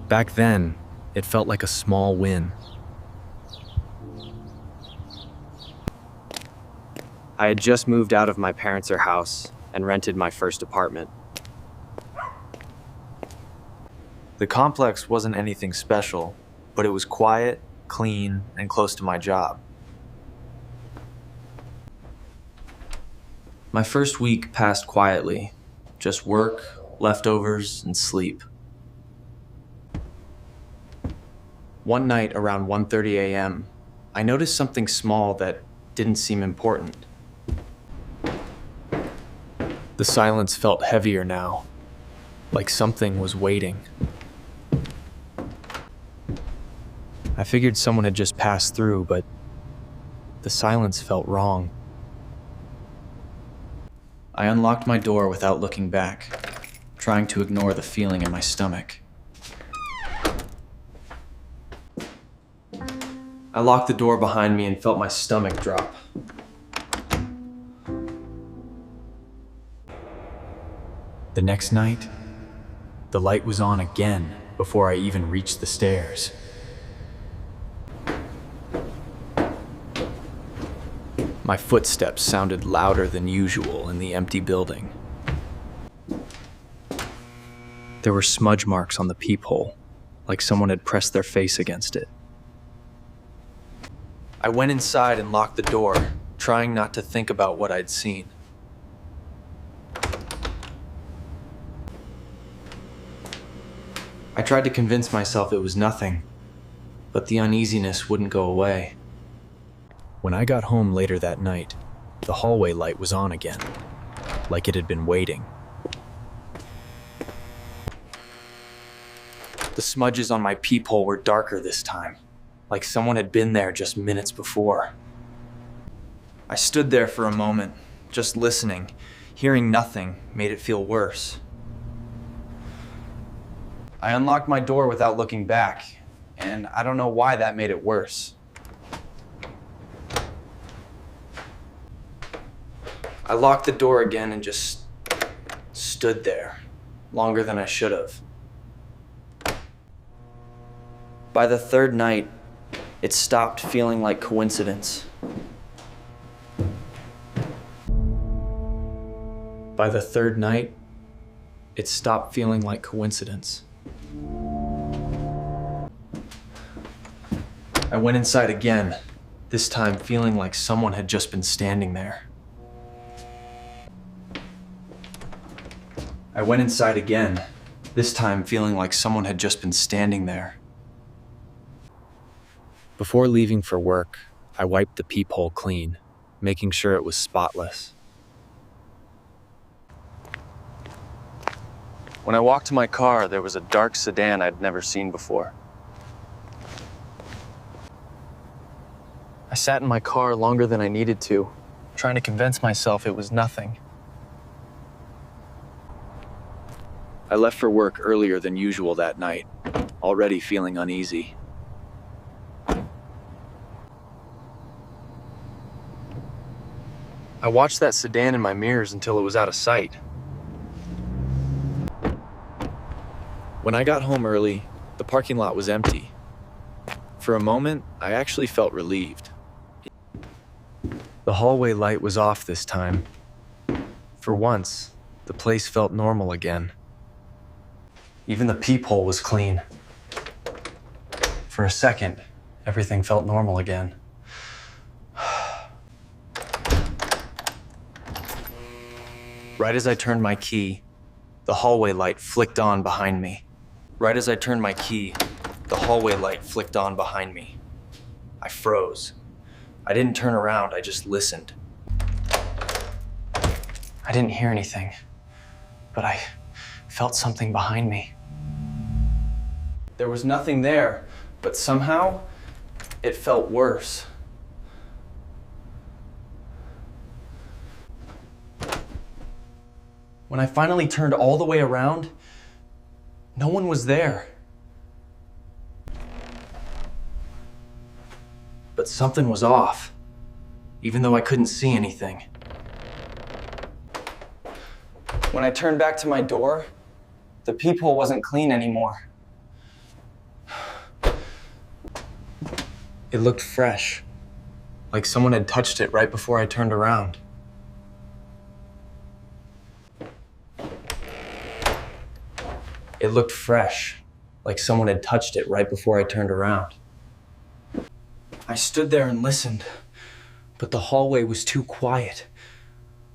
Back then, it felt like a small win. I had just moved out of my parents' house and rented my first apartment. The complex wasn't anything special, but it was quiet, clean, and close to my job. My first week passed quietly, just work, leftovers, and sleep. One night around 1:30 a.m., I noticed something small that didn't seem important. The silence felt heavier now, like something was waiting. I figured someone had just passed through, but the silence felt wrong. I unlocked my door without looking back, trying to ignore the feeling in my stomach. I locked the door behind me and felt my stomach drop. The next night, the light was on again before I even reached the stairs. My footsteps sounded louder than usual in the empty building. There were smudge marks on the peephole, like someone had pressed their face against it. I went inside and locked the door, trying not to think about what I'd seen. I tried to convince myself it was nothing, but the uneasiness wouldn't go away. When I got home later that night, the hallway light was on again, like it had been waiting. The smudges on my peephole were darker this time, like someone had been there just minutes before. I stood there for a moment, just listening. Hearing nothing made it feel worse. I unlocked my door without looking back, and I don't know why that made it worse. I locked the door again and just stood there, longer than I should have. By the third night, it stopped feeling like coincidence. By the third night, it stopped feeling like coincidence. I went inside again, this time feeling like someone had just been standing there. I went inside again, this time feeling like someone had just been standing there. Before leaving for work, I wiped the peephole clean, making sure it was spotless. When I walked to my car, there was a dark sedan I'd never seen before. I sat in my car longer than I needed to, trying to convince myself it was nothing. I left for work earlier than usual that night, already feeling uneasy. I watched that sedan in my mirrors until it was out of sight. When I got home early, the parking lot was empty. For a moment, I actually felt relieved. The hallway light was off this time. For once, the place felt normal again. Even the peephole was clean. For a second, everything felt normal again. Right as I turned my key, the hallway light flicked on behind me. Right as I turned my key, the hallway light flicked on behind me. I froze. I didn't turn around, I just listened. I didn't hear anything, but I felt something behind me. There was nothing there, but somehow it felt worse. When I finally turned all the way around, no one was there. But something was off, even though I couldn't see anything. When I turned back to my door, the peephole wasn't clean anymore. It looked fresh, like someone had touched it right before I turned around. It looked fresh, like someone had touched it right before I turned around. I stood there and listened, but the hallway was too quiet,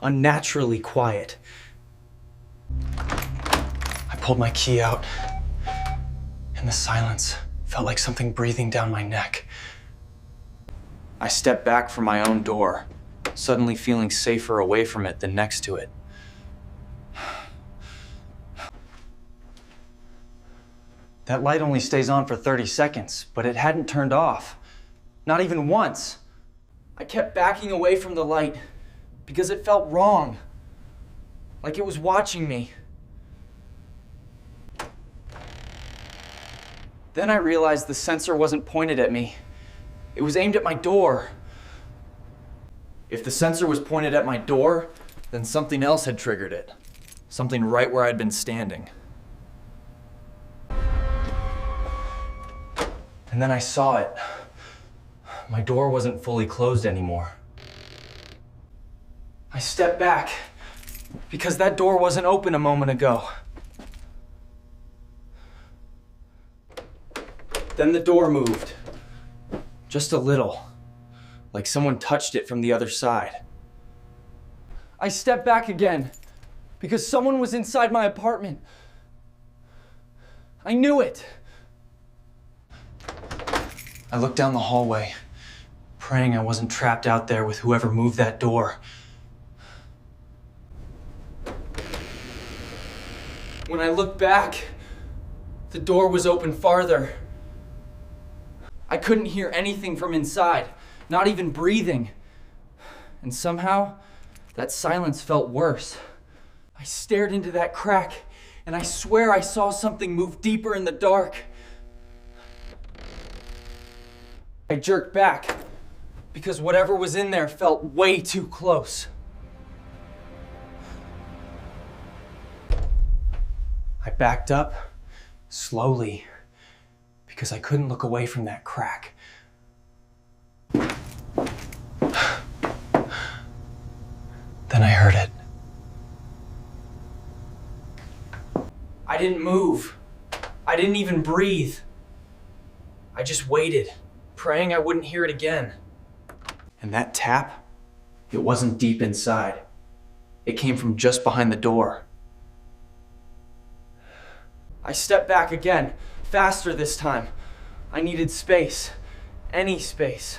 unnaturally quiet. I pulled my key out, and the silence felt like something breathing down my neck. I stepped back from my own door, suddenly feeling safer away from it than next to it. That light only stays on for 30 seconds, but it hadn't turned off. Not even once. I kept backing away from the light because it felt wrong, like it was watching me. Then I realized the sensor wasn't pointed at me. It was aimed at my door. If the sensor was pointed at my door, then something else had triggered it. Something right where I'd been standing. And then I saw it. My door wasn't fully closed anymore. I stepped back because that door wasn't open a moment ago. Then the door moved. Just a little, like someone touched it from the other side. I stepped back again because someone was inside my apartment. I knew it. I looked down the hallway, praying I wasn't trapped out there with whoever moved that door. When I looked back, the door was open farther. I couldn't hear anything from inside, not even breathing. And somehow, that silence felt worse. I stared into that crack, and I swear I saw something move deeper in the dark. I jerked back because whatever was in there felt way too close. I backed up slowly because I couldn't look away from that crack. Then I heard it. I didn't move. I didn't even breathe. I just waited, praying I wouldn't hear it again. And that tap, it wasn't deep inside. It came from just behind the door. I stepped back again, faster this time. I needed space, any space.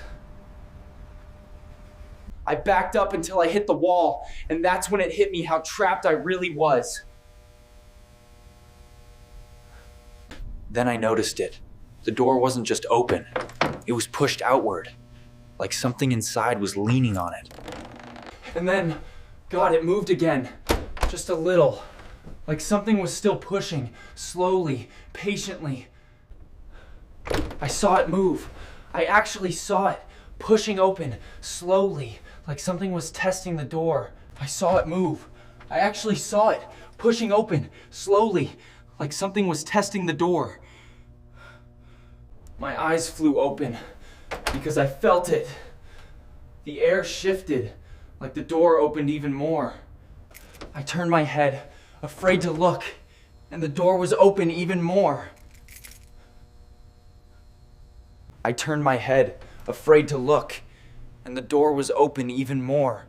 I backed up until I hit the wall, and that's when it hit me how trapped I really was. Then I noticed it. The door wasn't just open, it was pushed outward, like something inside was leaning on it. And then, God, it moved again, just a little, like something was still pushing, slowly, patiently. I saw it move. I actually saw it, pushing open, slowly, like something was testing the door. I saw it move. I actually saw it, pushing open, slowly, like something was testing the door. My eyes flew open because I felt it. The air shifted, like the door opened even more. I turned my head, afraid to look, and the door was open even more. I turned my head, afraid to look, and the door was open even more.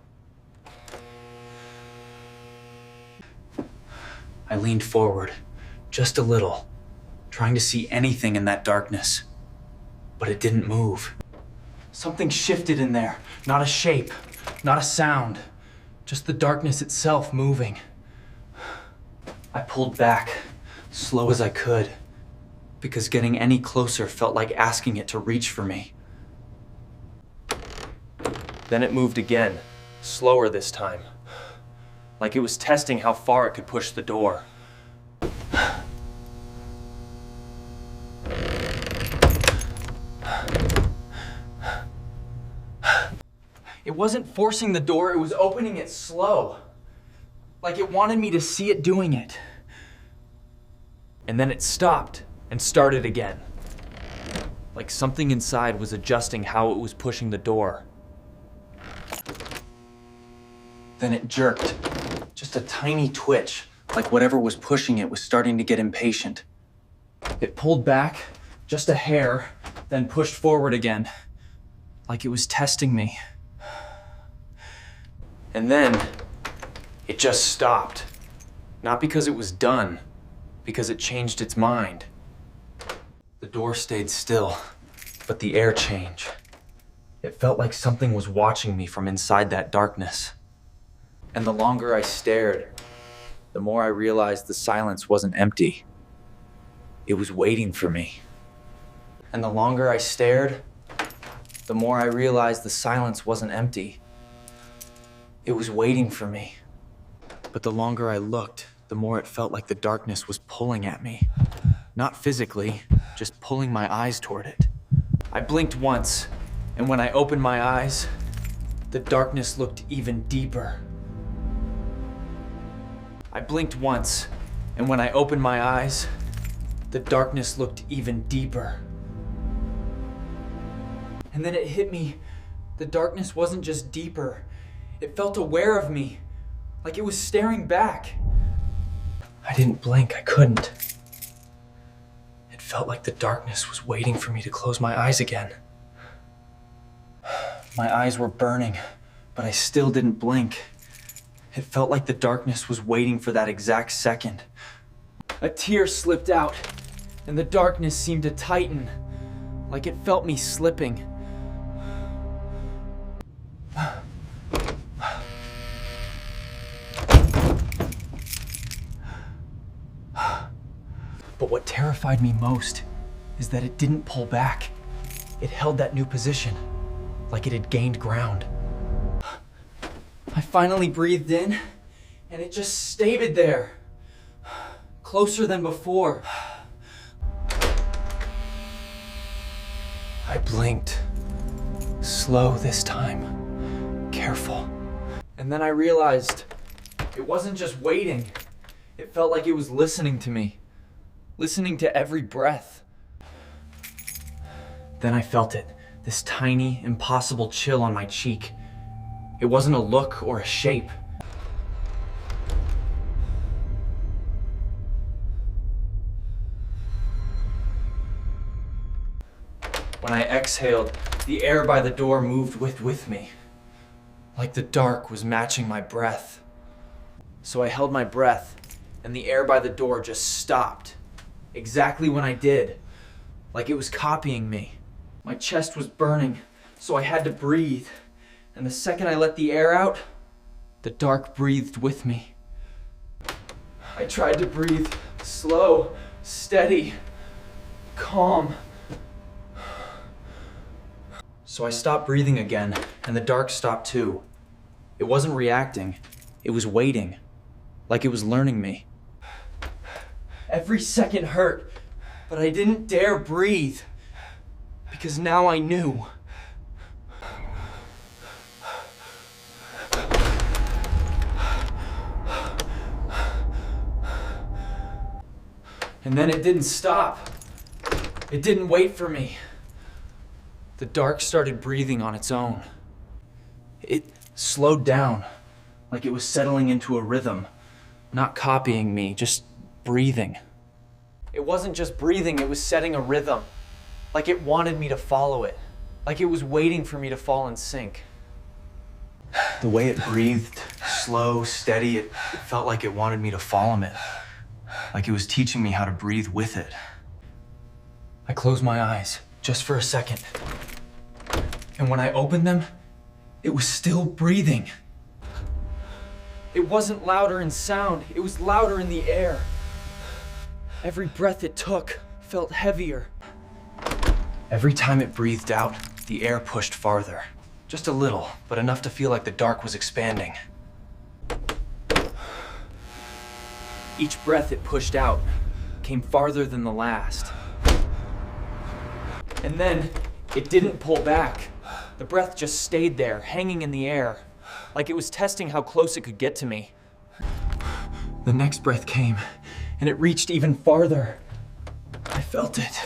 I leaned forward, just a little, trying to see anything in that darkness. But it didn't move. Something shifted in there, not a shape, not a sound, just the darkness itself moving. I pulled back, slow as I could, because getting any closer felt like asking it to reach for me. Then it moved again, slower this time, like it was testing how far it could push the door. It wasn't forcing the door, it was opening it slow. Like it wanted me to see it doing it. And then it stopped and started again. like something inside was adjusting how it was pushing the door. Then it jerked. Just a tiny twitch, like whatever was pushing it was starting to get impatient. It pulled back, just a hair, then pushed forward again, like it was testing me. And then it just stopped. Not because it was done, because it changed its mind. The door stayed still, but the air changed. It felt like something was watching me from inside that darkness. And the longer I stared, the more I realized the silence wasn't empty. It was waiting for me. And the longer I stared, the more I realized the silence wasn't empty. It was waiting for me. But the longer I looked, the more it felt like the darkness was pulling at me. Not physically, just pulling my eyes toward it. I blinked once, and when I opened my eyes, the darkness looked even deeper. I blinked once, and when I opened my eyes, the darkness looked even deeper. And then it hit me. The darkness wasn't just deeper. It felt aware of me, like it was staring back. I didn't blink, I couldn't. It felt like the darkness was waiting for me to close my eyes again. My eyes were burning, but I still didn't blink. It felt like the darkness was waiting for that exact second. A tear slipped out, and the darkness seemed to tighten, like it felt me slipping. But what terrified me most is that it didn't pull back. It held that new position, like it had gained ground. I finally breathed in, and it just stayed there, closer than before. I blinked, slow this time, careful. And then I realized it wasn't just waiting. It felt like it was listening to me, listening to every breath. Then I felt it, this tiny, impossible chill on my cheek. It wasn't a look or a shape. When I exhaled, the air by the door moved with me, like the dark was matching my breath. So I held my breath, and the air by the door just stopped, exactly when I did, like it was copying me. My chest was burning, so I had to breathe. And the second I let the air out, the dark breathed with me. I tried to breathe slow, steady, calm. So I stopped breathing again, and the dark stopped too. It wasn't reacting, it was waiting, like it was learning me. Every second hurt, but I didn't dare breathe, because now I knew. And then it didn't stop. It didn't wait for me. The dark started breathing on its own. It slowed down, like it was settling into a rhythm, not copying me, just breathing. It wasn't just breathing, it was setting a rhythm, like it wanted me to follow it, like it was waiting for me to fall in sync. The way it breathed, slow, steady, it felt like it wanted me to follow it. Like it was teaching me how to breathe with it. I closed my eyes, just for a second. And when I opened them, it was still breathing. It wasn't louder in sound, it was louder in the air. Every breath it took felt heavier. Every time it breathed out, the air pushed farther. Just a little, but enough to feel like the dark was expanding. Each breath it pushed out came farther than the last. And then it didn't pull back. The breath just stayed there, hanging in the air, like it was testing how close it could get to me. The next breath came, and it reached even farther. I felt it.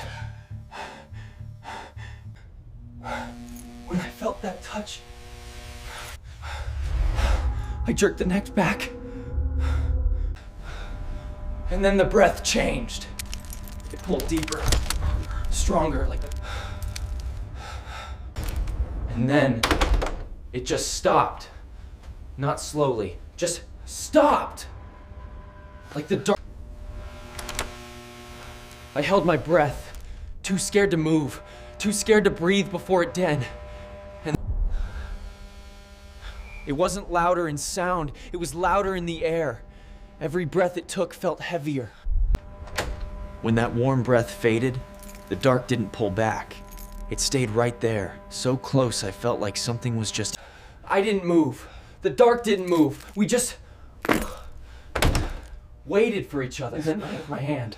felt that touch. I jerked the neck back. And then the breath changed. It pulled deeper, stronger, like the... And then it just stopped. Not slowly, just stopped. Like the dark. I held my breath, too scared to move, too scared to breathe before it did. And it wasn't louder in sound, it was louder in the air. Every breath it took felt heavier. When that warm breath faded, the dark didn't pull back. It stayed right there, so close I felt like something was just... I didn't move. The dark didn't move. We just waited for each other. Then I took my hand.